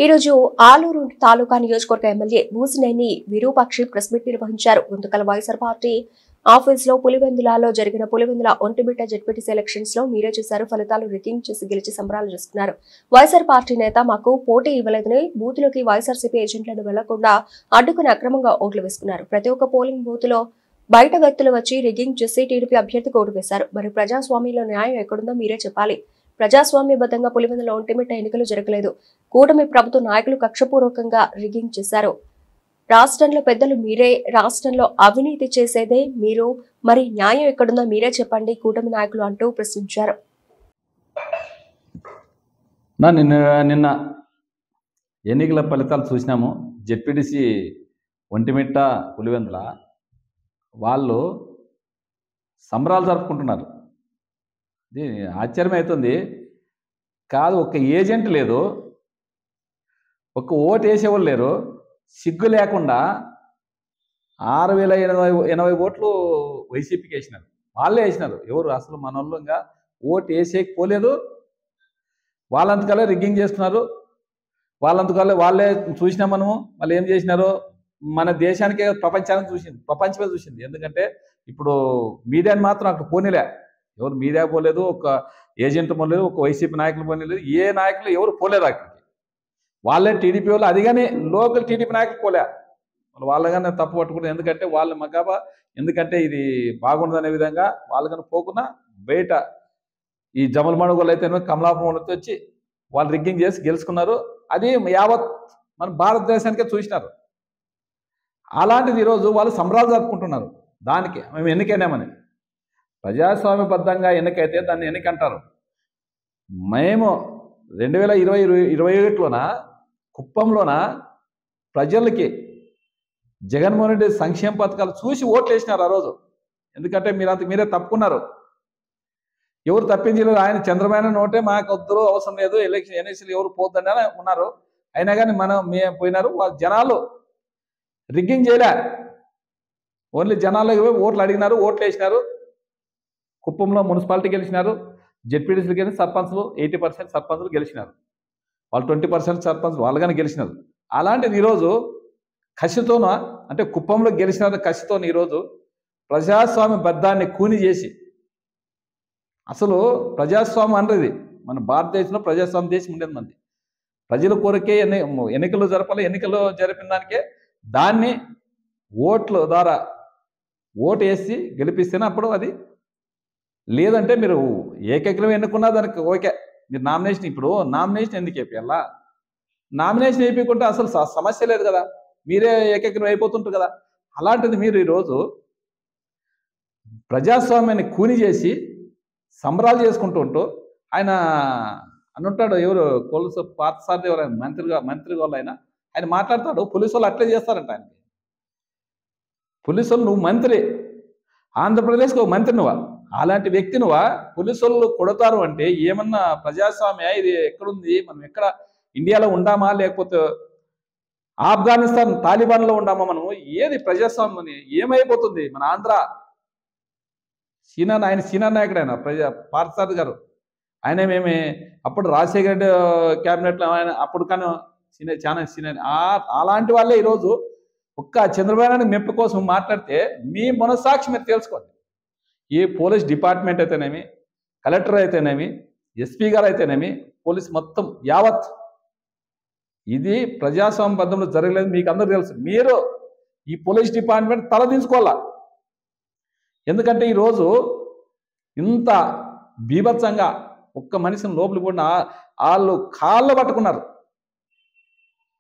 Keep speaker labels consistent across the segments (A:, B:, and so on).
A: ఈ రోజు ఆలూరు తాలూకా నియోజకవర్గ MLA Busineni Virupakshi press meet నిర్వహించారు. గుంతకల్ వైఎస్ఆర్ పార్టీ ఆఫీస్ లో పులివెందులలో జరిగిన పులివెందుల ఒంటిమిట్ట జెడ్పీటీసీ ఎలక్షన్స్ లో మీరే చూశారు. ఫలితాలు రికింగ్ చేసి గెలిచి సంబరాలు చేసుకున్నారు. వైఎస్ఆర్ పార్టీ నేత మాకు పోటీ ఇవ్వలేదని బూత్లోకి వైఎస్ఆర్సీపీ ఏజెంట్లను వెళ్లకుండా అడ్డుకుని అక్రమంగా ఓట్లు వేసుకున్నారు. ప్రతి ఒక్క పోలింగ్ బూత్ లో బయట వ్యక్తులు వచ్చి రిగ్గింగ్ చేసి టీడీపీ అభ్యర్థికి ఓటు వేశారు. మరి ప్రజాస్వామ్యంలో న్యాయం ఎక్కడుందో మీరే చెప్పాలి. ప్రజాస్వామ్యబద్ధంగా పులివెందుల ఒంటిమిట్ట ఎన్నికలు జరగలేదు. కూటమి ప్రభుత్వ నాయకులు కక్షపూర్వకంగా రిగ్గింగ్ చేశారు. రాష్ట్రంలో పెద్దలు మీరే, రాష్ట్రంలో అవినీతి చేసేదే మీరు, మరి న్యాయం ఎక్కడుందో మీరే చెప్పండి కూటమి నాయకులు అంటూ ప్రశ్నించారు.
B: నిన్న ఎన్నికల ఫలితాలు చూసినాము. జెడ్పీటీసీ ఒంటిమిట్ట పులివెందుల వాళ్ళు సంబరాలు జరుపుకుంటున్నారు. ఇది ఆశ్చర్యం అవుతుంది. కాదు, ఒక్క ఏజెంట్ లేదు, ఒక్క ఓటు వేసేవాళ్ళు లేరు. సిగ్గు లేకుండా 6,080 ఓట్లు వైసీపీకి వేసినారు. వాళ్ళే వేసినారు. ఎవరు అసలు మన వాళ్ళు ఇంకా ఓటు వేసేయకపోలేదు. వాళ్ళంతకల్లే రిగ్గింగ్ చేస్తున్నారు. వాళ్ళంతకల్లే వాళ్ళే చూసినాం మనము. వాళ్ళు ఏం చేసినారు, మన దేశానికే ప్రపంచమే చూసింది. ఎందుకంటే ఇప్పుడు మీడియాని మాత్రం అక్కడ పోనీలే. ఎవరు మీడియా పోలేదు, ఒక ఏజెంట్ పోలేదు, ఒక వైసీపీ నాయకులు పోలేదు, ఏ నాయకులు ఎవరు పోలేదు అక్కడికి. వాళ్ళే టీడీపీ వాళ్ళు, అది కానీ లోకల్ టీడీపీ నాయకులు పోలే. వాళ్ళగానే తప్పు పట్టుకుంటారు. ఎందుకంటే వాళ్ళ మగాబా, ఎందుకంటే ఇది బాగుండదనే విధంగా వాళ్ళకన్నా పోకుండా బయట ఈ జమల్ మడుగులు అయితే కమలాపురం వచ్చి వాళ్ళు రిగ్గింగ్ చేసి గెలుచుకున్నారు. అది యావత్ మన భారతదేశానికే చూసినారు. అలాంటిది ఈరోజు వాళ్ళు సంబరాలు జరుపుకుంటున్నారు. దానికి మేము ఎన్నికైనామని, ప్రజాస్వామ్యబద్ధంగా ఎన్నికైతే దాన్ని ఎన్నికంటారు. మేము 2021లోన కుప్పంలోన ప్రజలకి జగన్మోహన్ రెడ్డి సంక్షేమ పథకాలు చూసి ఓట్లు వేసినారు ఆ రోజు. ఎందుకంటే మీరే తప్పుకున్నారు. ఎవరు తప్పించలేదు. ఆయన చంద్రబాబు నోటే మాకు వద్దు, అవసరం లేదు, ఎన్నికలు ఎవరు పోద్దని ఉన్నారు. అయినా కానీ మేము పోయినారు. వాళ్ళ జనాలు రిగ్గింగ్ చేయలే. ఓన్లీ జనాలకు ఓట్లు అడిగినారు, ఓట్లు వేసినారు. కుప్పంలో మున్సిపాలిటీ గెలిచినారు. జెడ్పీటీసీలు కానీ సర్పంచ్లు 80% సర్పంచ్లు గెలిచినారు. వాళ్ళు 20% సర్పంచ్ వాళ్ళు కానీ గెలిచినారు. అలాంటిది ఈరోజు కసితోన, అంటే కుప్పంలో గెలిచినారు కసితో ఈరోజు ప్రజాస్వామ్య బద్ధాన్ని కూని చేసి, అసలు ప్రజాస్వామ్యం అనేది మన భారతదేశంలో ప్రజాస్వామ్య దేశం ఉండేది. మంది ప్రజల కోరికే ఎన్నికలు జరపాలి. ఎన్నికలు జరిపిన దానికే దాన్ని ఓట్ల ద్వారా ఓటు వేసి గెలిపిస్తేనే అప్పుడు అది. లేదంటే మీరు ఏకగ్రం ఎన్నుకున్నా దానికి ఓకే. మీరు నామినేషన్, ఇప్పుడు నామినేషన్ ఎందుకు వేయాలా? నామినేషన్ వేయకుంటే అసలు సమస్య లేదు కదా, మీరే ఏకగ్రం అయిపోతుంటారు కదా. అలాంటిది మీరు ఈరోజు ప్రజాస్వామ్యాన్ని కూని చేసి సంబరాలు చేసుకుంటూ ఆయన అనుంటాడు. ఎవరు కొలుసు పాతసారి ఎవరైనా మంత్రి వాళ్ళు ఆయన మాట్లాడతాడు. పోలీసు వాళ్ళు అట్లే చేస్తారంట ఆయనకి. పోలీసు వాళ్ళు, నువ్వు మంత్రి, ఆంధ్రప్రదేశ్కి ఒక మంత్రి నువ్వా, అలాంటి వ్యక్తి నువ్వా? పోలీసు వాళ్ళు కొడతారు అంటే ఏమన్నా ప్రజాస్వామ్య ఇది ఎక్కడుంది? మనం ఎక్కడ ఇండియాలో ఉండామా, లేకపోతే ఆఫ్ఘనిస్తాన్ తాలిబాన్లో ఉండామా? మనము ఏది ప్రజాస్వామ్యం? ఏమైపోతుంది మన ఆంధ్ర? ఆయన సీనియర్ నాయకుడు, ఆయన పార్థసారథి గారు. ఆయన మేమే అప్పుడు రాజశేఖర రెడ్డి క్యాబినెట్లో ఆయన అప్పుడు కానీ చాలా సీనియర్. అలాంటి వాళ్ళే ఈరోజు ఒక్క చంద్రబాబు నాయుడు మెప్పు కోసం మాట్లాడితే మీ మనస్సాక్షి మీరు తెలుసుకోండి. ఏ పోలీస్ డిపార్ట్మెంట్ అయితేనేమి, కలెక్టర్ అయితేనేమి, ఎస్పీ గారు అయితేనేమి, పోలీస్ మొత్తం యావత్ ఇది ప్రజాస్వామ్యబద్ధంలో జరగలేదు. మీకు అందరూ తెలుసు. మీరు ఈ పోలీస్ డిపార్ట్మెంట్ తలదించుకోవాలా. ఎందుకంటే ఈరోజు ఇంత బీభత్సంగా ఒక్క మనిషిని లోపలికి పోయిన వాళ్ళు కాళ్ళు పట్టుకున్నారు.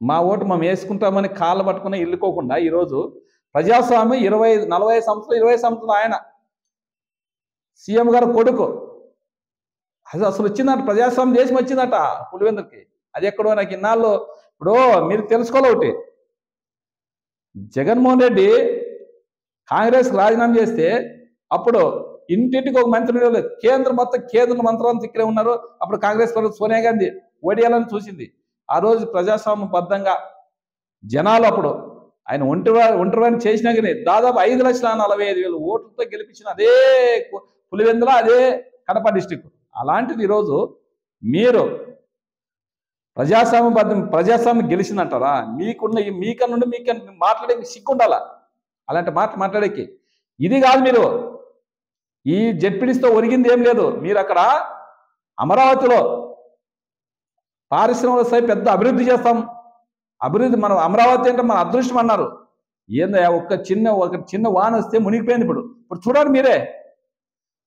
B: మా ఓటు మేము వేసుకుంటామని కాళ్ళు పట్టుకుని వెళ్ళుకోకుండా ఈరోజు ప్రజాస్వామ్యం 40 సంవత్సరాలు ఆయన సీఎం గారు కొడుకు అసలు వచ్చిందట. ప్రజాస్వామ్యం దేశం వచ్చిందట పులివెందులకి. అది ఎక్కడో నాకు ఇన్నాళ్ళు. ఇప్పుడు మీరు తెలుసుకోవాలి ఒకటి, జగన్మోహన్ రెడ్డి కాంగ్రెస్ రాజీనామా చేస్తే అప్పుడు ఇంటింటికి ఒక మంత్రి లేదు. కేంద్ర మంత్రులంతా ఇక్కడే ఉన్నారు. అప్పుడు కాంగ్రెస్ ప్రభుత్వం సోనియా గాంధీ ఓడియాలని చూసింది. ఆ రోజు ప్రజాస్వామ్యబద్ధంగా జనాలు అప్పుడు ఆయన ఒంటరివాడిని చేసినా కానీ దాదాపు 5,45,000 ఓట్లతో గెలిపించిన అదే పులివెందుల, అదే కడప డిస్టిక్. అలాంటిది ఈరోజు మీరు ప్రజాస్వామ్యం గెలిచిందంటారా? మీకన్నా మాట్లాడే సిగ్గుండాలా అలాంటి మాటలు మాట్లాడేకి. ఇది కాదు, మీరు ఈ జెడ్పీటీసీతో ఒరిగింది ఏం లేదు. మీరు అక్కడ అమరావతిలో పారిశ్రామిక స్థాయి పెద్ద అభివృద్ధి చేస్తాం, అభివృద్ధి మనం అమరావతి అంటే మన అదృష్టం అన్నారు. ఏందయ్యా, ఒక చిన్న వాన వస్తే మునిగిపోయింది. ఇప్పుడు చూడండి మీరే,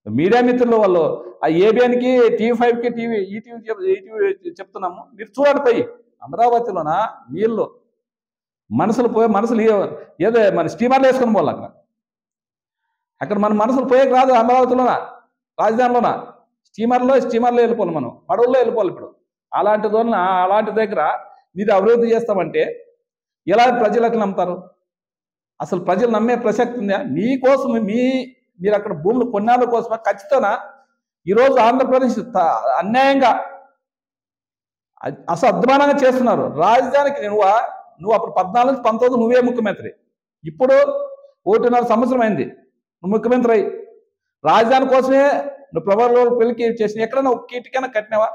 B: మీడియా మిత్రులు వాళ్ళు ఆ ఏబిఎన్కి, TV5కి, ఈటీవీ చెప్తున్నాము, మీరు చూడండి పోయి అమరావతిలోన నీళ్ళు మనసులు ఏదో మన స్టీమర్లు వేసుకొని పోవాలి. అక్కడ మన మనసులు పోయేకి రాదు. అమరావతిలోన రాజధానిలోన స్టీమర్లో వెళ్ళిపోవాలి, మనం పడవల్లో వెళ్ళిపోవాలి. ఇప్పుడు అలాంటి దగ్గర మీరు అభివృద్ధి చేస్తామంటే ఎలా ప్రజలకు నమ్ముతారు? అసలు ప్రజలు నమ్మే ప్రసక్తి ఉందా? మీకోసం మీరు అక్కడ భూములు కొన్నాళ్ళ కోసమే ఖచ్చితంగా ఈరోజు ఆంధ్రప్రదేశ్ అన్యాయంగా అసలు అధ్వానంగా చేస్తున్నారు. రాజధానికి నువ్వు అప్పుడు 14 నుంచి 19 నువ్వే ముఖ్యమంత్రి, ఇప్పుడు 1.5 సంవత్సరం అయింది నువ్వు ముఖ్యమంత్రి అయ్యి. రాజధాని కోసమే నువ్వు ప్రభుత్వ పెళ్లికి చేసిన ఎక్కడన్నా ఒక ఇటుకైనా కట్టినావా?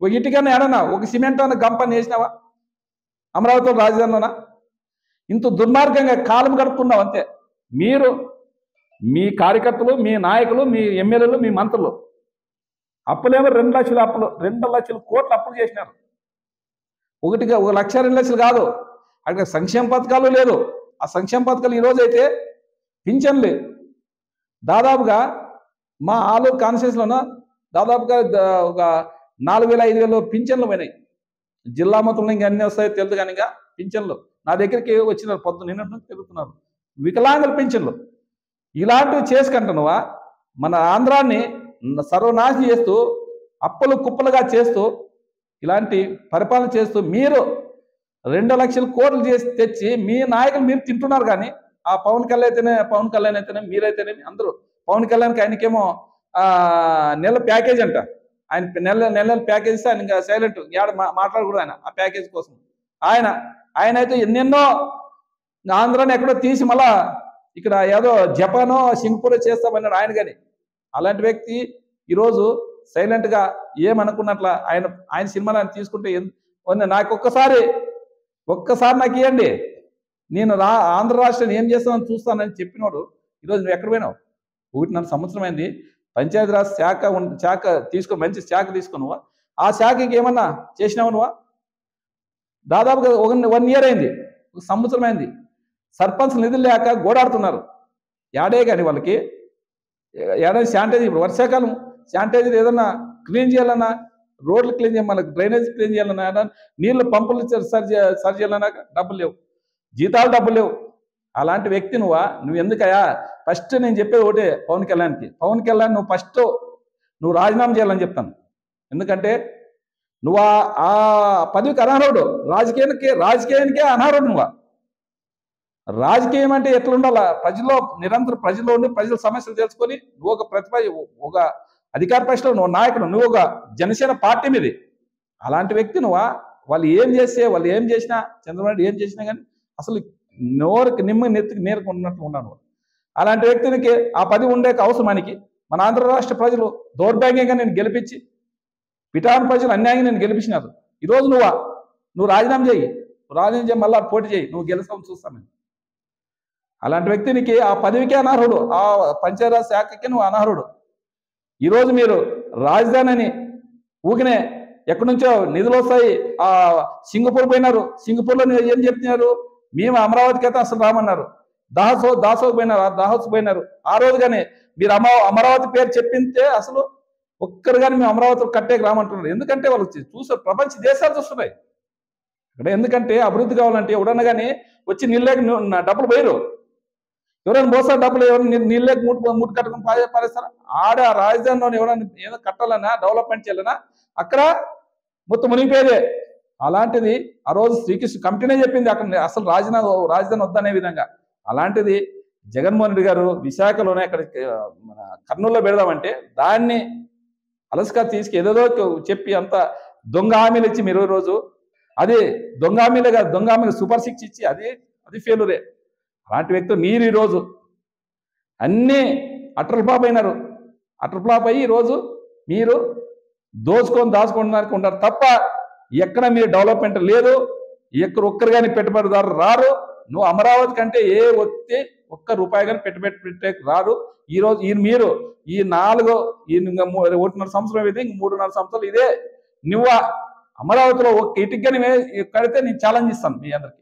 B: ఒక ఇటుకైనా ఏడన్నా ఒక సిమెంట్ అన్న గంపని వేసినావా అమరావతిలో రాజధానిలోనా? ఇంత దుర్మార్గంగా కాలం గడుపుతున్నావు అంతే. మీరు మీ కార్యకర్తలు, మీ నాయకులు, మీ ఎమ్మెల్యేలు, మీ మంత్రులు అప్పులేమో 2 లక్షల అప్పులు, 2 లక్షల కోట్ల అప్పులు చేసినారు. 1 లక్ష 2 లక్షలు కాదు. అక్కడ సంక్షేమ పథకాలు లేదు. ఆ సంక్షేమ పథకాలు ఈరోజు అయితే పింఛన్లు దాదాపుగా మా ఆలూరు కాన్స్టిట్యూన్సీలోన దాదాపుగా ఒక 4,000-5,000 పింఛన్లు పోయినాయి. జిల్లా మొత్తంలో ఇంకా అన్నీ వస్తాయో తెలియదు కానీ ఇంకా పింఛన్లు నా దగ్గరికి వచ్చినారు, నిన్నటి నుంచి తిరుగుతున్నారు. వికలాంగుల పింఛన్లు ఇలాంటివి చేసుకుంటున్నావా? మన ఆంధ్రాన్ని సర్వనాశనం చేస్తూ అప్పులు కుప్పలుగా చేస్తూ ఇలాంటి పరిపాలన చేస్తూ మీరు 2 లక్షల కోట్లు తెచ్చి మీ నాయకులు మీరు తింటున్నారు. కానీ ఆ పవన్ కళ్యాణ్ అయితేనే మీరైతేనేమి అందరూ పవన్ కళ్యాణ్కి ఆయనకేమో నెల ప్యాకేజ్ అంట. ఆయన నెల ప్యాకేజ్ ఇస్తే ఆయన ఇంకా సైలెంట్, మాట్లాడకూడదు ఆయన ఆ ప్యాకేజ్ కోసం. ఆయన అయితే ఎన్నెన్నో ఆంధ్రాని ఎక్కడో తీసి మళ్ళా ఇక్కడ ఏదో జపానో సింగపూర్ చేస్తామన్నాడు ఆయన. కానీ అలాంటి వ్యక్తి ఈరోజు సైలెంట్గా ఏమనుకున్నట్ల ఆయన సినిమాలు ఆయన తీసుకుంటే నాకు ఒక్కసారి నాకు ఇవ్వండి, నేను ఆంధ్ర రాష్ట్రాన్ని ఏం చేస్తానని చూస్తానని చెప్పినోడు ఈరోజు నువ్వు ఎక్కడ పోయినావు? 1.5 సంవత్సరం అయింది. పంచాయతీరాజ్ శాఖ మంచి శాఖ తీసుకున్నావా? ఆ శాఖకి ఏమన్నా చేసినావు నువ్వా? దాదాపుగా 1 ఇయర్ అయింది, 1 సంవత్సరం అయింది. సర్పంచ్ నిధులు లేక గోడాడుతున్నారు. యాడే కానీ వాళ్ళకి ఏడాది శానిటైజర్, ఇప్పుడు వర్షాకాలం శానిటైజర్ ఏదన్నా క్లీన్ చేయాలన్నా, రోడ్లు క్లీన్ చేయాలన్నా, డ్రైనేజ్ క్లీన్ చేయాలన్నా, నీళ్ళు పంపులు సరి చేయాలన్నా డబ్బులు లేవు, జీతాలు డబ్బులు లేవు. అలాంటి వ్యక్తి నువ్వు ఎందుకయా? ఫస్ట్ నేను చెప్పేది ఒకటే, పవన్ కళ్యాణ్ నువ్వు ఫస్ట్ రాజీనామా చేయాలని చెప్తాను. ఎందుకంటే నువ్వు ఆ పదవికి అనర్హుడు, రాజకీయానికే అనర్హుడు. రాజకీయం అంటే ఎట్లుండాలా? నిరంతరం ప్రజల్లో ఉండి ప్రజల సమస్యలు తెలుసుకొని నువ్వు ఒక అధికార పక్షంలో నువ్వు నాయకుడు, నువ్వు ఒక జనసేన పార్టీ మీది. అలాంటి వ్యక్తి వాళ్ళు ఏం చేసినా చంద్రబాబు నాయుడు ఏం చేసినా కానీ అసలు నెత్తికి నేర్కొన్నట్లు ఉన్నాను. అలాంటి వ్యక్తికి ఆ పదవి ఉండే అవసరమానికి మన ఆంధ్ర రాష్ట్ర ప్రజలు దౌర్భాగ్యంగా నేను గెలిపించి, పిఠాన్ ప్రజలు అన్యాయంగా నేను గెలిపించినారు. ఈరోజు నువ్వు రాజీనామా చేయి, మళ్ళీ పోటీ చేయి, నువ్వు గెలుస్తావు చూస్తాను. అలాంటి వ్యక్తికి ఆ పదవికే అనర్హుడు, ఆ పంచాయతీరాజ్ శాఖకి నువ్వు అనర్హుడు. ఈరోజు మీరు రాజధాని అని ఊకినే ఎక్కడి నుంచో నిధులు వస్తాయి, సింగపూర్ పోయినారు. సింగపూర్లో ఏం చెప్తున్నారు? మేము అమరావతికి అయితే అసలు రామన్నారు. దాసోకు పోయినారు. ఆ రోజు కానీ మీరు అమరావతి పేరు చెప్పింటే అసలు ఒక్కరు కానీ మేము అమరావతి కట్టేకి రామంటున్నారు. ఎందుకంటే వాళ్ళు చూసారు, ప్రపంచ దేశాలు చూస్తున్నాయి ఇక్కడ. ఎందుకంటే అభివృద్ధి కావాలంటే ఎవడన్నా కానీ వచ్చి నీళ్ళకి డబ్బులు పోయారు, ఎవరైనా మోసారు డబ్బులు, ఎవరైనా నీళ్ళకి మూట కట్టుకుని పారేస్తారా? ఆ రాజధానిలో ఎవరైనా ఏదో కట్టాలన్నా, డెవలప్మెంట్ చేయాలన్నా అక్కడ మొత్తం మునిగిపోయేదే. అలాంటిది ఆ రోజు శ్రీకృష్ణ కమిటీనే చెప్పింది అక్కడ అసలు రాజధాని వద్దనే విధంగా. అలాంటిది జగన్మోహన్ రెడ్డి గారు విశాఖలోనే అక్కడ మన కర్నూలులో పెడదామంటే దాన్ని అలసగా తీసుకు ఏదేదో చెప్పి అంత దొంగ హామీలు ఇచ్చి మీరు రోజు అది దొంగ హామీలు సూపర్ 6 ఇచ్చి అది ఫెయిల్యూరే. అలాంటి వ్యక్తులు మీరు ఈరోజు అన్నీ అటర్ ఫ్లాప్ అయినారు. అటర్ ఫ్లాప్ అయ్యి ఈరోజు మీరు దాచుకోవడానికి ఉన్నారు తప్ప ఎక్కడ మీరు డెవలప్మెంట్ లేదు, ఒక్కరు కానీ పెట్టుబడిదారు రారు. నువ్వు అమరావతి కంటే ఏ ఒక్క రూపాయి కానీ పెట్టే రారు. ఈ రోజు మీరు ఈ 1.5 సంవత్సరం అయితే ఇంక 3.5 సంవత్సరాలు ఇదే. నువ్వు అమరావతిలో ఒక్క ఇటుకని కడితే నేను ఛాలెంజ్ ఇస్తాను మీ అందరికి.